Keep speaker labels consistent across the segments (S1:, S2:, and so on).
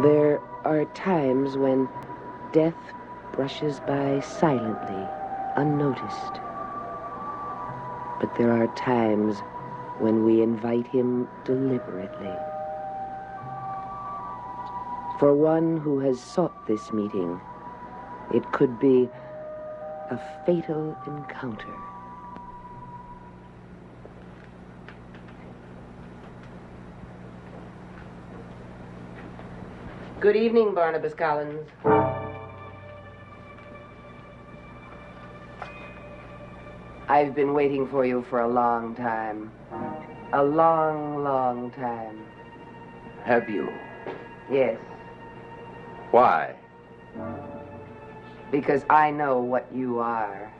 S1: There are times when death brushes by silently, unnoticed. But there are times when we invite him deliberately. For one who has sought this meeting, it could be a fatal encounter. Good evening, Barnabas Collins. I've been waiting for you for a long time. A long, long time.
S2: Have you?
S1: Yes.
S2: Why?
S1: Because I know what you are.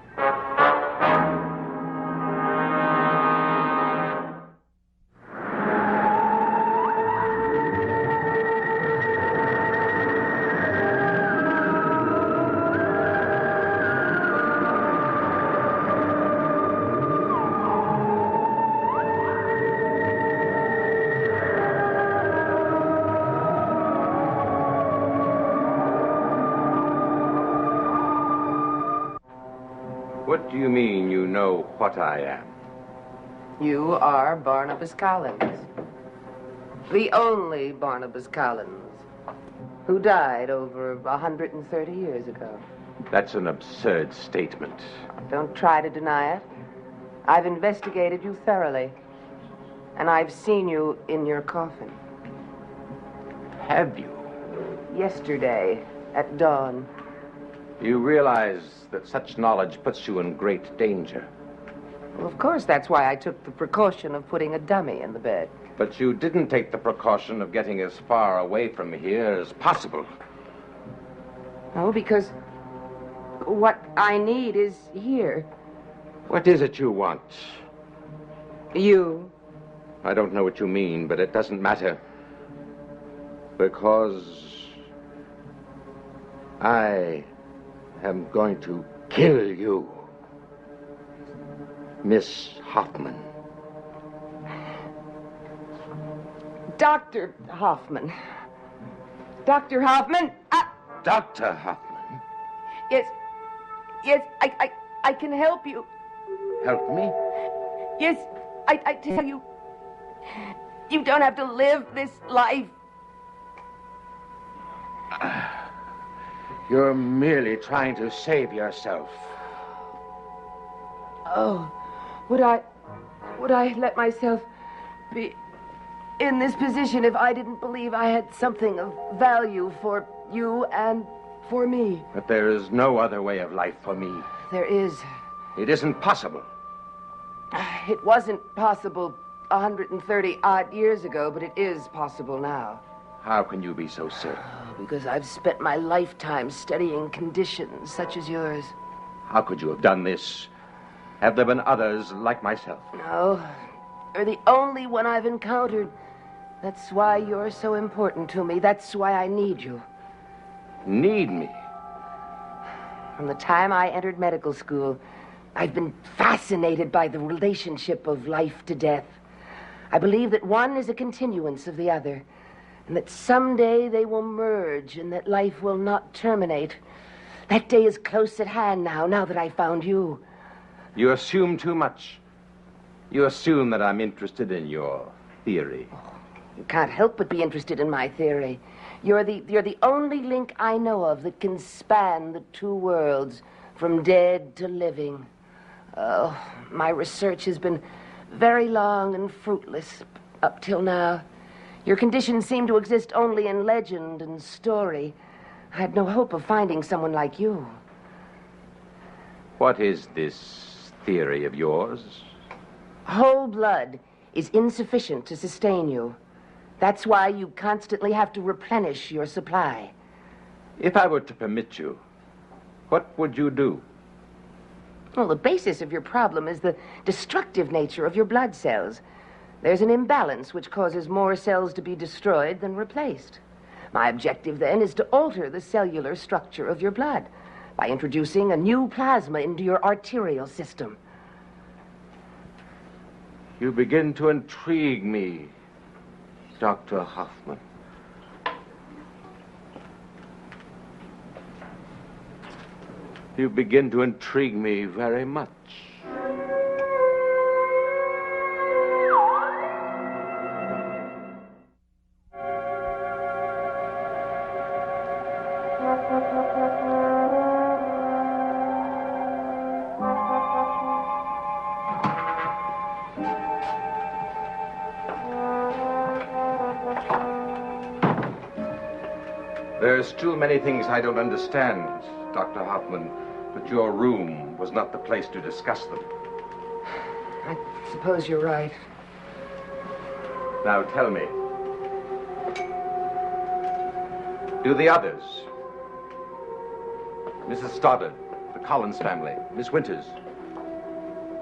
S2: What do you mean you know what I am?
S1: You are Barnabas Collins. The only Barnabas Collins, who died over 130 years ago.
S2: That's an absurd statement.
S1: Don't try to deny it. I've investigated you thoroughly, and I've seen you in your coffin.
S2: Have you?
S1: Yesterday, at dawn.
S2: You realize that such knowledge puts you in great danger.
S1: Well, of course, that's why I took the precaution of putting a dummy in the bed.
S2: But you didn't take the precaution of getting as far away from here as possible.
S1: No, because what I need is here.
S2: What is it you want?
S1: You.
S2: I don't know what you mean, but it doesn't matter. Because I am going to kill you, Miss Hoffman.
S1: Dr. Hoffman. Dr. Hoffman.
S2: Dr. Hoffman?
S1: Yes, I can help you.
S2: Help me?
S1: Yes, I tell you, you don't have to live this life.
S2: You're merely trying to save yourself.
S1: Oh, would I let myself be in this position if I didn't believe I had something of value for you and for me?
S2: But there is no other way of life for me.
S1: There is.
S2: It isn't possible.
S1: It wasn't possible 130 odd years ago, but it is possible now.
S2: How can you be so certain?
S1: Because I've spent my lifetime studying conditions such as yours.
S2: How could you have done this? Have there been others like myself?
S1: No. You're the only one I've encountered. That's why you're so important to me. That's why I need you.
S2: Need me?
S1: From the time I entered medical school, I've been fascinated by the relationship of life to death. I believe that one is a continuance of the other, and that someday they will merge and that life will not terminate. That day is close at hand now that I found you.
S2: You assume too much. You assume that I'm interested in your theory.
S1: You can't help but be interested in my theory. You're the only link I know of that can span the two worlds, from dead to living. Oh, my research has been very long and fruitless up till now. Your conditions seem to exist only in legend and story. I had no hope of finding someone like you.
S2: What is this theory of yours?
S1: Whole blood is insufficient to sustain you. That's why you constantly have to replenish your supply.
S2: If I were to permit you, what would you do?
S1: Well, the basis of your problem is the destructive nature of your blood cells. There's an imbalance which causes more cells to be destroyed than replaced. My objective, then, is to alter the cellular structure of your blood by introducing a new plasma into your arterial system.
S2: You begin to intrigue me, Dr. Hoffman. You begin to intrigue me very much. There's too many things I don't understand, Dr. Hoffman, but your room was not the place to discuss them.
S1: I suppose you're right.
S2: Now tell me, do the others, Mrs. Stoddard, the Collins family, Miss Winters,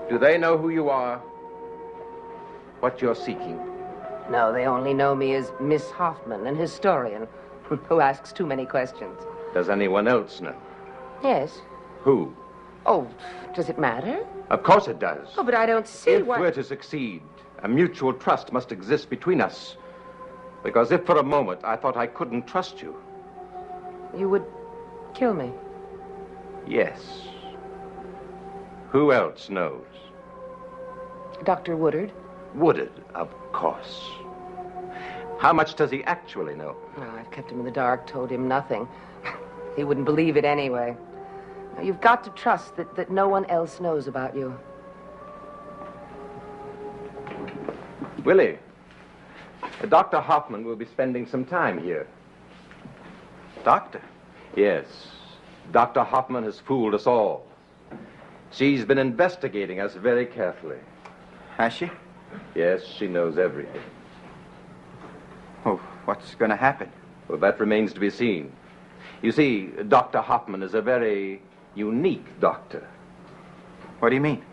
S2: do they know who you are, what you're seeking?
S1: No, they only know me as Miss Hoffman, an historian who asks too many questions.
S2: Does anyone else know?
S1: Yes.
S2: Who?
S1: Oh, does it matter?
S2: Of course it does.
S1: Oh, but I don't see
S2: If
S1: why...
S2: we're to succeed, a mutual trust must exist between us. Because if for a moment I thought I couldn't trust you...
S1: You would kill me.
S2: Yes. Who else knows?
S1: Dr. Woodard?
S2: Woodard, of course. How much does he actually know?
S1: No, I've kept him in the dark, told him nothing. He wouldn't believe it anyway. Now, you've got to trust that no one else knows about you.
S2: Willie, Dr. Hoffman will be spending some time here.
S3: Doctor?
S2: Yes. Dr. Hoffman has fooled us all. She's been investigating us very carefully.
S3: Has she?
S2: Yes, she knows everything.
S3: Oh, what's going to happen?
S2: Well, that remains to be seen. You see, Dr. Hoffman is a very unique doctor.
S3: What do you mean?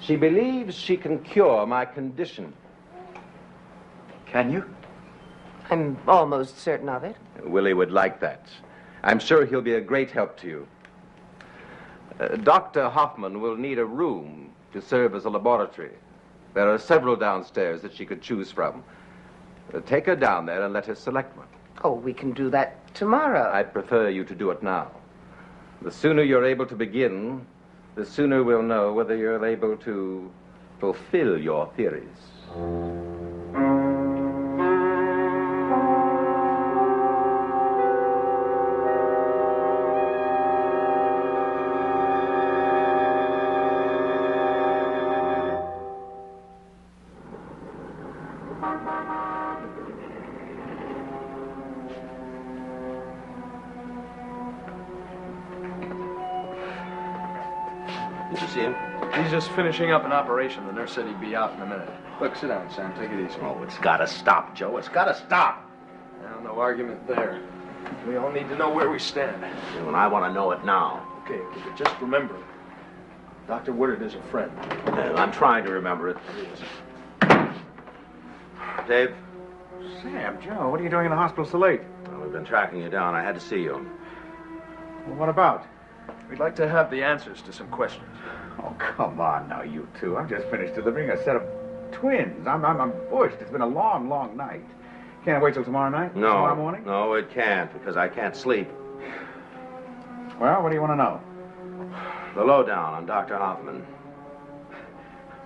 S2: She believes she can cure my condition.
S3: Can you?
S1: I'm almost certain of it.
S2: Willie would like that. I'm sure he'll be a great help to you. Dr. Hoffman will need a room to serve as a laboratory. There are several downstairs that she could choose from. Take her down there and let her select one.
S1: Oh, we can do that tomorrow.
S2: I'd prefer you to do it now. The sooner you're able to begin, the sooner we'll know whether you're able to fulfill your theories.
S4: Did you see him?
S5: He's just finishing up an operation. The nurse said he'd be out in a minute. Look, sit down, Sam. Take it easy.
S4: Oh, it's gotta stop, Joe. It's gotta stop.
S5: Now, no argument there. We all need to know where we stand.
S4: And I want to know it now.
S5: Okay, but just remember, Dr. Woodard is a friend.
S4: I'm trying to remember it. Dave,
S3: Sam, Joe, what are you doing in the hospital so late?
S4: well, we've been tracking you down. I had to see you.
S3: Well, what about?
S5: We'd like to have the answers to some questions.
S3: Oh, come on now, you two. I've just finished delivering a set of twins. I'm bushed. It's been a long, long night. Can't I wait till tomorrow night?
S4: No.
S3: Tomorrow morning?
S4: No, it can't, because I can't sleep.
S3: Well, what do you want to know?
S4: The lowdown on Dr. Hoffman.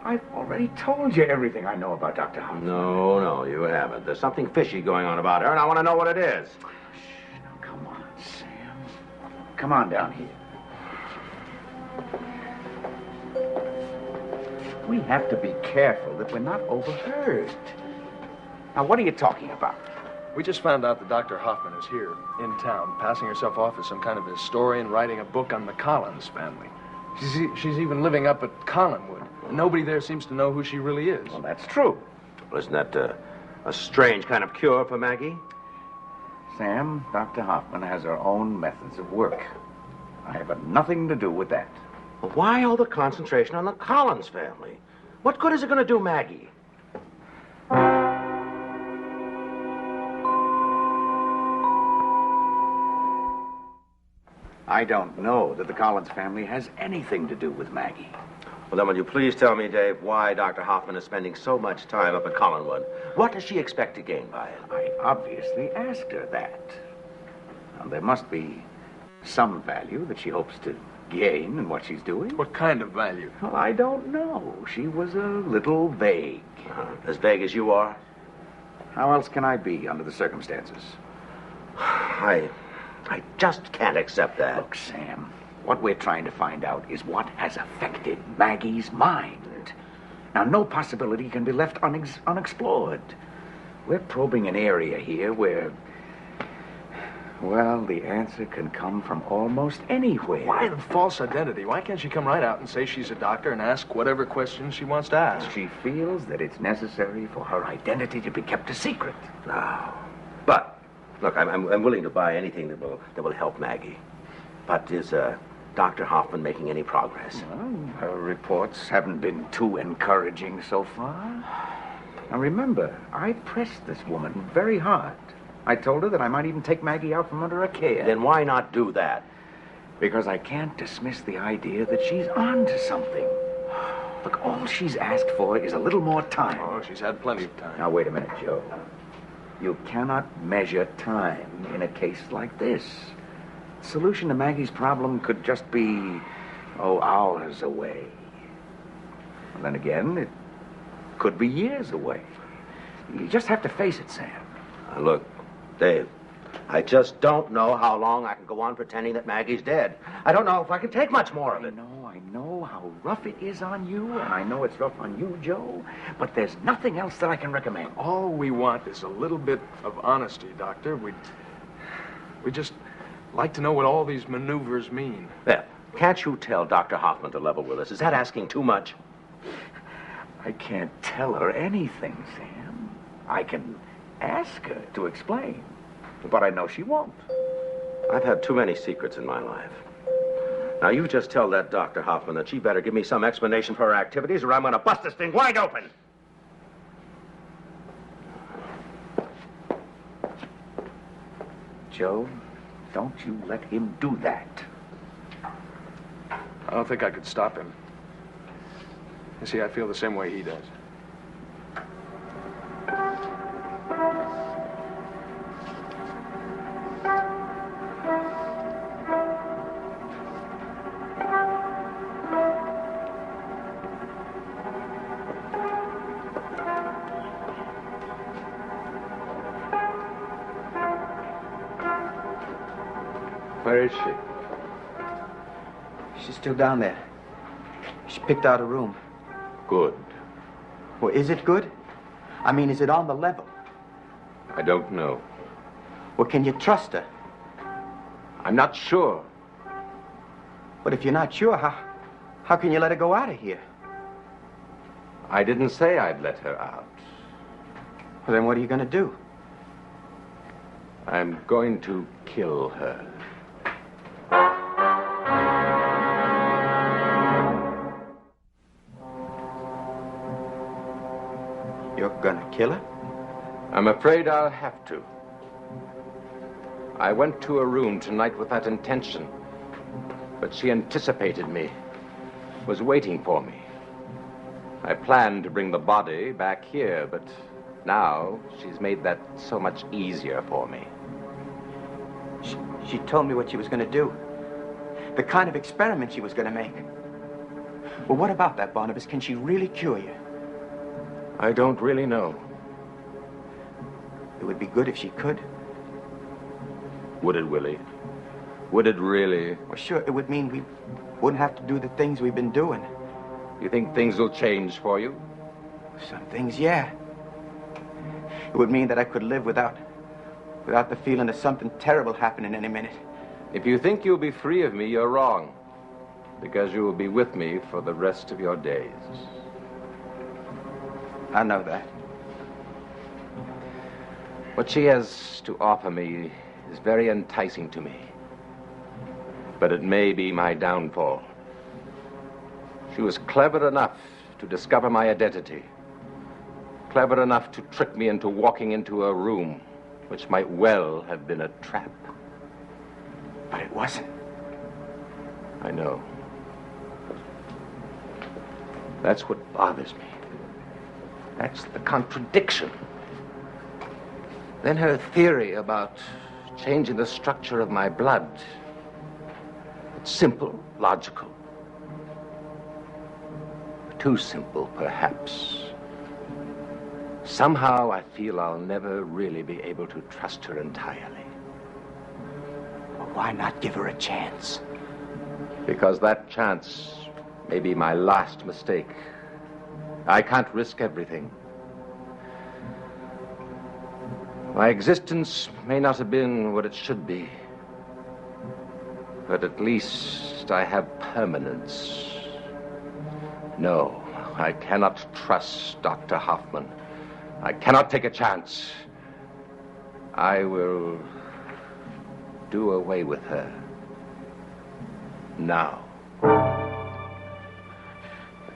S3: I've already told you everything I know about Dr. Hoffman.
S4: No, you haven't. There's something fishy going on about her, and I want to know what it is.
S3: Now, come on, Sam. Come on down here. We have to be careful that we're not overheard. Now, what are you talking about?
S5: We just found out that Dr. Hoffman is here, in town, passing herself off as some kind of historian, writing a book on the Collins family. She's even living up at Collinwood. Nobody there seems to know who she really is.
S3: Well, that's true.
S4: Well, isn't that a strange kind of cure for Maggie?
S3: Sam, Dr. Hoffman has her own methods of work. I have got nothing to do with that.
S4: Well, why all the concentration on the Collins family? What good is it going to do Maggie?
S3: I don't know that the Collins family has anything to do with Maggie.
S4: Well, then will you please tell me, Dave, why Dr. Hoffman is spending so much time up at Collinwood? What does she expect to gain by it?
S3: I obviously asked her that. Now, there must be some value that she hopes to gain in what she's doing.
S5: What kind of value?
S3: Well, I don't know. She was a little vague.
S4: As vague as you are?
S3: How else can I be under the circumstances?
S4: I just can't accept that.
S3: Look, Sam, what we're trying to find out is what has affected Maggie's mind. Now, no possibility can be left unexplored. We're probing an area here where, well, the answer can come from almost anywhere.
S5: Why the false identity? Why can't she come right out and say she's a doctor and ask whatever questions she wants to ask?
S3: She feels that it's necessary for her identity to be kept a secret.
S4: No. But, look, I'm willing to buy anything that will help Maggie. But is Dr. Hoffman making any progress?
S3: Well, her reports haven't been too encouraging so far. Now, remember, I pressed this woman very hard. I told her that I might even take Maggie out from under her care.
S4: Then why not do that?
S3: Because I can't dismiss the idea that she's on to something. Look, all she's asked for is a little more time.
S5: Oh, she's had plenty of time.
S3: Now, wait a minute, Joe. You cannot measure time in a case like this. The solution to Maggie's problem could just be, hours away. And then again, it could be years away. You just have to face it, Sam.
S4: Look, Dave, I just don't know how long I can go on pretending that Maggie's dead. I don't know if I can take much more of it.
S3: I know how rough it is on you, and I know it's rough on you, Joe, but there's nothing else that I can recommend.
S5: All we want is a little bit of honesty, Doctor. We just like to know what all these maneuvers mean.
S4: There. Can't you tell Dr. Hoffman to level with us? Is that asking too much?
S3: I can't tell her anything, Sam. I can ask her to explain, but I know she won't.
S4: I've had too many secrets in my life. Now, you just tell that Dr. Hoffman that she better give me some explanation for her activities or I'm going to bust this thing wide open.
S3: Joe, don't you let him do that.
S5: I don't think I could stop him. You see, I feel the same way he does.
S2: Where is she?
S6: She's still down there. She picked out a room.
S2: Good.
S6: Well, is it good? I mean, is it on the level?
S2: I don't know.
S6: Well, can you trust her?
S2: I'm not sure.
S6: But if you're not sure, how can you let her go out of here?
S2: I didn't say I'd let her out.
S6: Well, then what are you going to do?
S2: I'm going to kill her.
S6: You're going to kill her?
S2: I'm afraid I'll have to. I went to her room tonight with that intention. But she anticipated me, was waiting for me. I planned to bring the body back here, but now she's made that so much easier for me.
S6: She told me what she was going to do. The kind of experiment she was going to make. Well, what about that, Barnabas? Can she really cure you?
S2: I don't really know.
S6: It would be good if she could.
S2: Would it, Willie? Would it really?
S6: Well, sure, it would mean we wouldn't have to do the things we've been doing.
S2: You think things will change for you?
S6: Some things, yeah. It would mean that I could live without the feeling of something terrible happening any minute.
S2: If you think you'll be free of me, you're wrong. Because you will be with me for the rest of your days.
S6: I know that.
S2: What she has to offer me is very enticing to me. But it may be my downfall. She was clever enough to discover my identity. Clever enough to trick me into walking into a room which might well have been a trap.
S6: But it wasn't.
S2: I know. That's what bothers me. That's the contradiction. Then her theory about changing the structure of my blood. Simple, logical. Too simple, perhaps. Somehow I feel I'll never really be able to trust her entirely.
S6: Well, why not give her a chance?
S2: Because that chance may be my last mistake. I can't risk everything. My existence may not have been what it should be, but at least I have permanence. No, I cannot trust Dr. Hoffman. I cannot take a chance. I will do away with her. Now.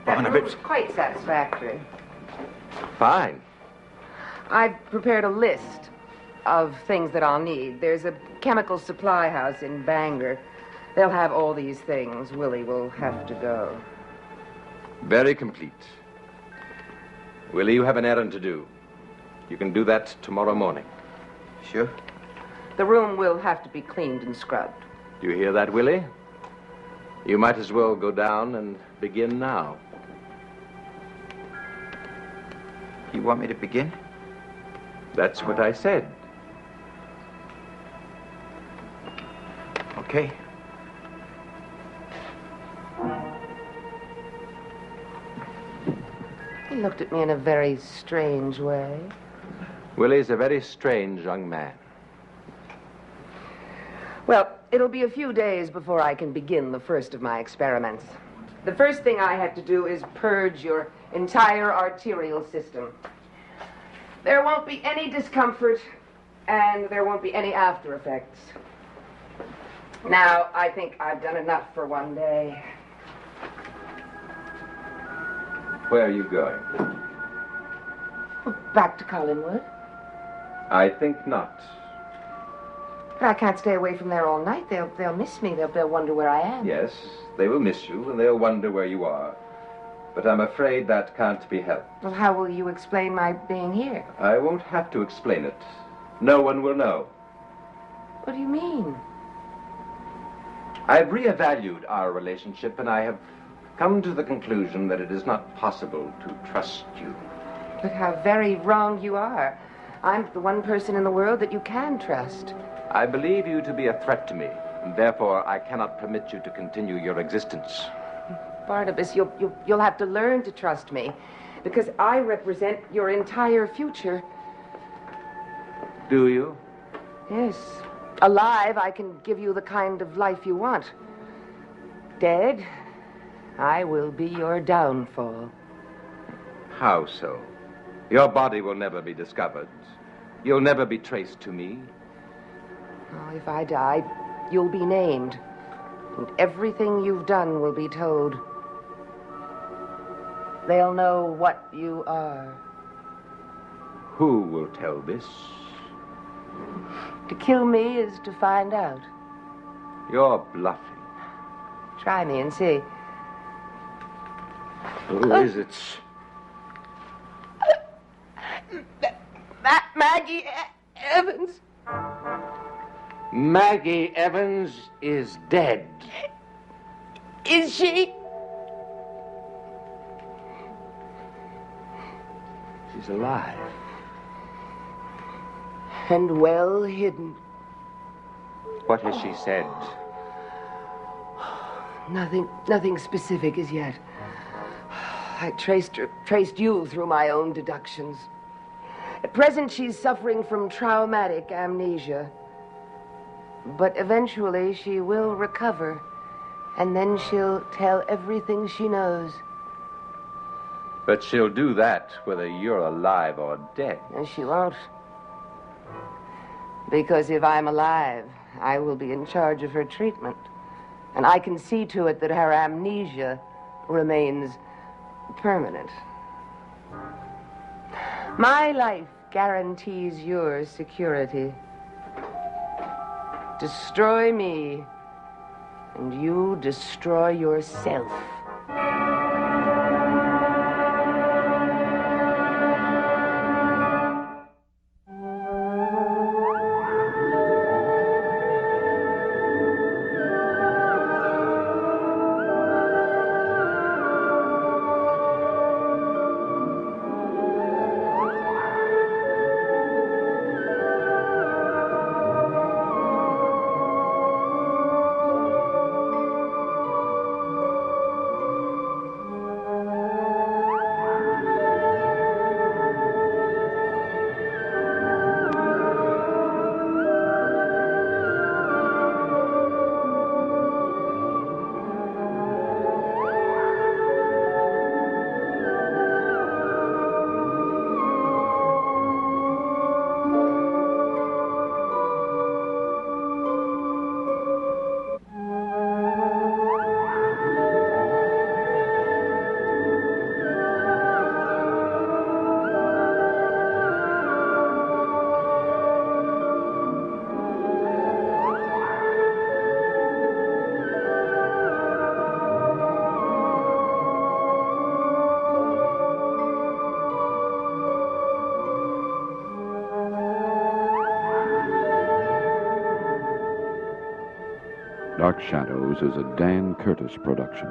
S1: That was quite satisfactory.
S2: Fine.
S1: I've prepared a list of things that I'll need. There's a chemical supply house in Bangor. They'll have all these things. Willie will have to go.
S2: Very complete. Willie, you have an errand to do. You can do that tomorrow morning.
S6: Sure.
S1: The room will have to be cleaned and scrubbed.
S2: Do you hear that, Willie? You might as well go down and begin now.
S6: You want me to begin?
S2: That's what I said.
S6: Okay.
S1: He looked at me in a very strange way.
S2: Willie's a very strange young man.
S1: Well, it'll be a few days before I can begin the first of my experiments. The first thing I have to do is purge your entire arterial system. There won't be any discomfort, and there won't be any after effects. Now, I think I've done enough for one day.
S2: Where are you going?
S1: Back to Collinwood.
S2: I think not.
S1: But I can't stay away from there all night. They'll miss me. They'll wonder where I am.
S2: Yes, they will miss you, and they'll wonder where you are. But I'm afraid that can't be helped.
S1: Well, how will you explain my being here?
S2: I won't have to explain it. No one will know.
S1: What do you mean?
S2: I've reevaluated our relationship, and I have come to the conclusion that it is not possible to trust you.
S1: Look how very wrong you are. I'm the one person in the world that you can trust.
S2: I believe you to be a threat to me, and therefore I cannot permit you to continue your existence.
S1: Barnabas, you'll have to learn to trust me, because I represent your entire future.
S2: Do you?
S1: Yes. Alive, I can give you the kind of life you want. Dead, I will be your downfall.
S2: How so? Your body will never be discovered. You'll never be traced to me.
S1: Oh, if I die, you'll be named. And everything you've done will be told. They'll know what you are.
S2: Who will tell this?
S1: To kill me is to find out.
S2: You're bluffing.
S1: Try me and see.
S2: Who is it?
S1: Maggie Evans.
S2: Maggie Evans is dead.
S1: Is she?
S2: She's alive.
S1: And well hidden.
S2: What has she said?
S1: Nothing specific as yet. I traced you through my own deductions. At present, she's suffering from traumatic amnesia. But eventually, she will recover, and then she'll tell everything she knows.
S2: But she'll do that whether you're alive or dead.
S1: And she won't. Because if I'm alive, I will be in charge of her treatment. And I can see to it that her amnesia remains permanent. My life guarantees your security. Destroy me, and you destroy yourself.
S7: Dark Shadows is a Dan Curtis production.